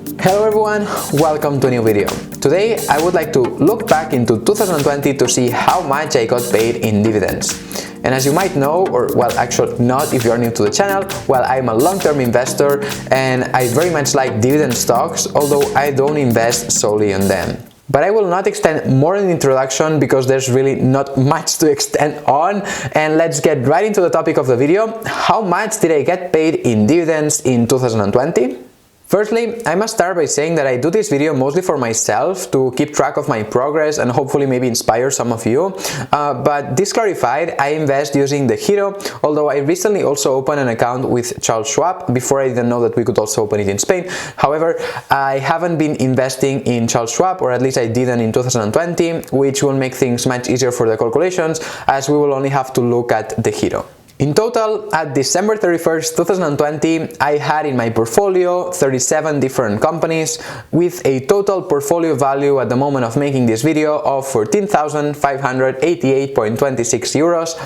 Hello everyone, welcome to a new video. Today I would like to look back into 2020 to see how much I got paid in dividends. And as you might know, or well actually not if you're new to the channel, well I'm a long-term investor and I very much like dividend stocks, although I don't invest solely on them. But I will not extend more in the introduction because there's really not much to extend on, and let's get right into the topic of the video. How much did I get paid in dividends in 2020? Firstly, I must start by saying that I do this video mostly for myself to keep track of my progress and hopefully maybe inspire some of you. But this clarified, I invest using the Hero, although I recently also opened an account with Charles Schwab before I didn't know that we could also open it in Spain. However, I haven't been investing in Charles Schwab, or at least I didn't in 2020, which will make things much easier for the calculations as we will only have to look at the Hero. In total, at December 31st, 2020, I had in my portfolio 37 different companies with a total portfolio value at the moment of making this video of 14,588.26 euros.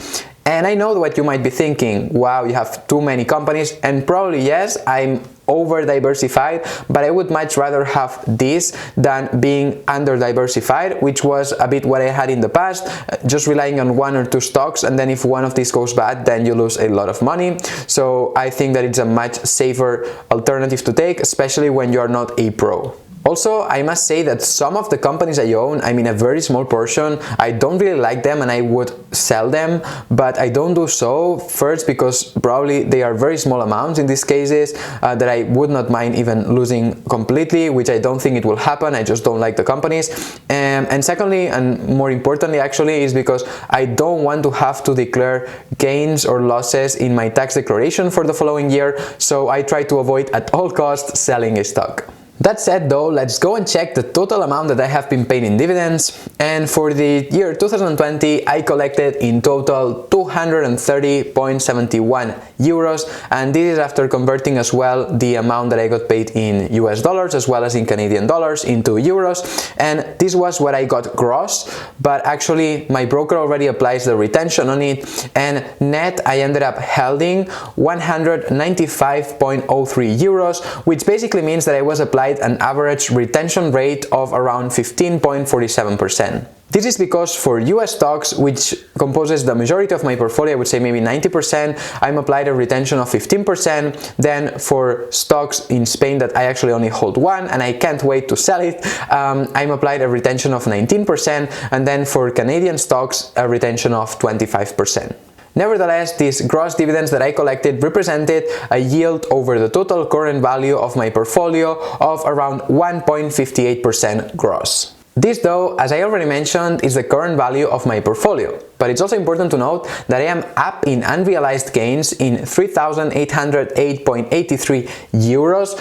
And I know what you might be thinking, wow, you have too many companies, and probably yes, I'm over diversified, but I would much rather have this than being under diversified, which was a bit what I had in the past, just relying on one or two stocks, and then if one of these goes bad, then you lose a lot of money. So I think that it's a much safer alternative to take, especially when you are not a pro. Also, I must say that some of the companies I own, I mean a very small portion, I don't really like them and I would sell them, but I don't do so, first because probably they are very small amounts in these cases that I would not mind even losing completely, which I don't think it will happen, I just don't like the companies. And secondly, and more importantly actually, is because I don't want to have to declare gains or losses in my tax declaration for the following year, so I try to avoid at all costs selling a stock. That said though, let's go and check the total amount that I have been paid in dividends, and for the year 2020 I collected in total 230.71 euros, and this is after converting as well the amount that I got paid in US dollars as well as in Canadian dollars into euros, and this was what I got gross, but actually my broker already applies the retention on it, and net I ended up holding 195.03 euros, which basically means that I was applied an average retention rate of around 15.47%. This is because for US stocks, which composes the majority of my portfolio, I would say maybe 90%, I'm applied a retention of 15%. Then for stocks in Spain that I actually only hold one and I can't wait to sell it, I'm applied a retention of 19%, and then for Canadian stocks, a retention of 25%. Nevertheless, these gross dividends that I collected represented a yield over the total current value of my portfolio of around 1.58% gross. This though, as I already mentioned, is the current value of my portfolio, but it's also important to note that I am up in unrealized gains in 3,808.83 euros,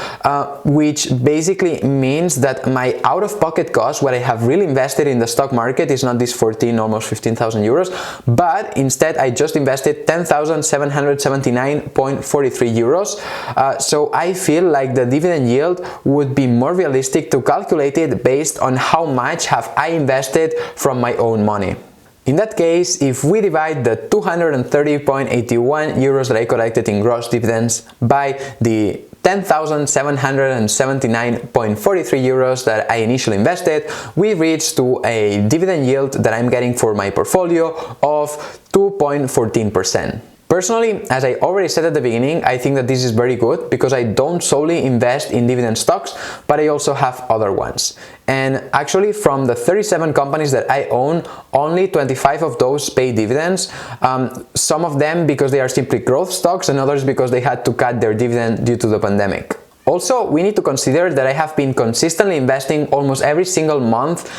which basically means that my out-of-pocket cost, what I have really invested in the stock market, is not this almost 15,000 euros, but instead I just invested 10,779.43 euros. So I feel like the dividend yield would be more realistic to calculate it based on how much have I invested from my own money. In that case, if we divide the 230.81 euros that I collected in gross dividends by the 10,779.43 euros that I initially invested, we reached to a dividend yield that I'm getting for my portfolio of 2.14%. Personally, as I already said at the beginning, I think that this is very good because I don't solely invest in dividend stocks, but I also have other ones. And actually, from the 37 companies that I own, only 25 of those pay dividends. Some of them because they are simply growth stocks, and others because they had to cut their dividend due to the pandemic. Also, we need to consider that I have been consistently investing almost every single month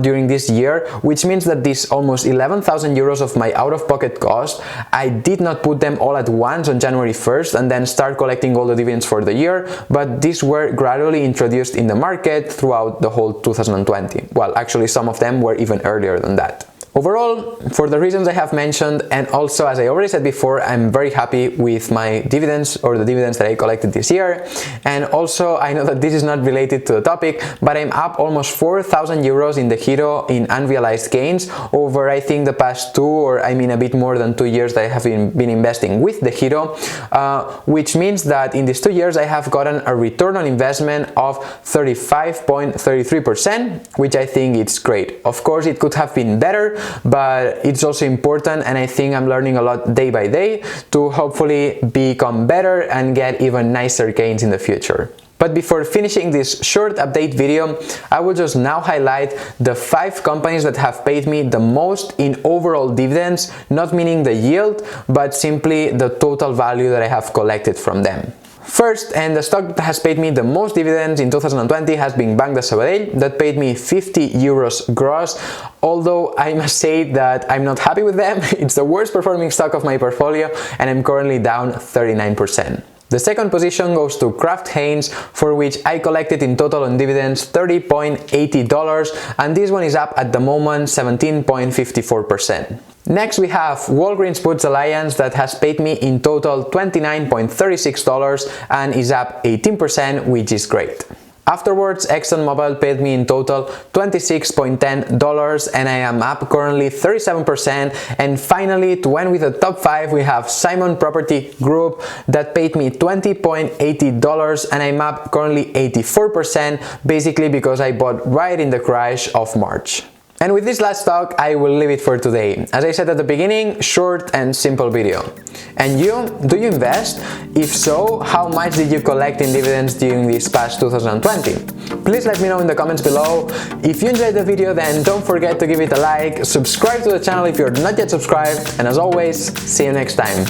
during this year, which means that these almost 11,000 euros of my out-of-pocket cost, I did not put them all at once on January 1st and then start collecting all the dividends for the year, but these were gradually introduced in the market throughout the whole 2020. Well, actually some of them were even earlier than that. Overall, for the reasons I have mentioned, and also as I already said before, I'm very happy with my dividends or the dividends that I collected this year. And also, I know that this is not related to the topic, but I'm up almost 4,000 euros in the Hero in unrealized gains over, I think, the past a bit more than 2 years that I have been investing with the Hero, which means that in these 2 years I have gotten a return on investment of 35.33%, which I think it's great. Of course, it could have been better, but it's also important, and I think I'm learning a lot day by day to hopefully become better and get even nicer gains in the future. But before finishing this short update video, I will just now highlight the 5 companies that have paid me the most in overall dividends, not meaning the yield, but simply the total value that I have collected from them. First, and the stock that has paid me the most dividends in 2020 has been Banc de Sabadell, that paid me 50 euros gross, although I must say that I'm not happy with them. It's the worst performing stock of my portfolio, and I'm currently down 39%. The second position goes to Kraft Heinz, for which I collected in total on dividends $30.80, and this one is up at the moment 17.54%. Next we have Walgreens Boots Alliance, that has paid me in total $29.36 and is up 18%, which is great. Afterwards, ExxonMobil paid me in total $26.10 and I am up currently 37%. And finally, to end with the top 5, we have Simon Property Group that paid me $20.80 and I'm up currently 84%, basically because I bought right in the crash of March. And with this last stock, I will leave it for today. As I said at the beginning, short and simple video. And you, do you invest? If so, how much did you collect in dividends during this past 2020? Please let me know in the comments below. If you enjoyed the video, then don't forget to give it a like, subscribe to the channel if you're not yet subscribed, and as always, see you next time.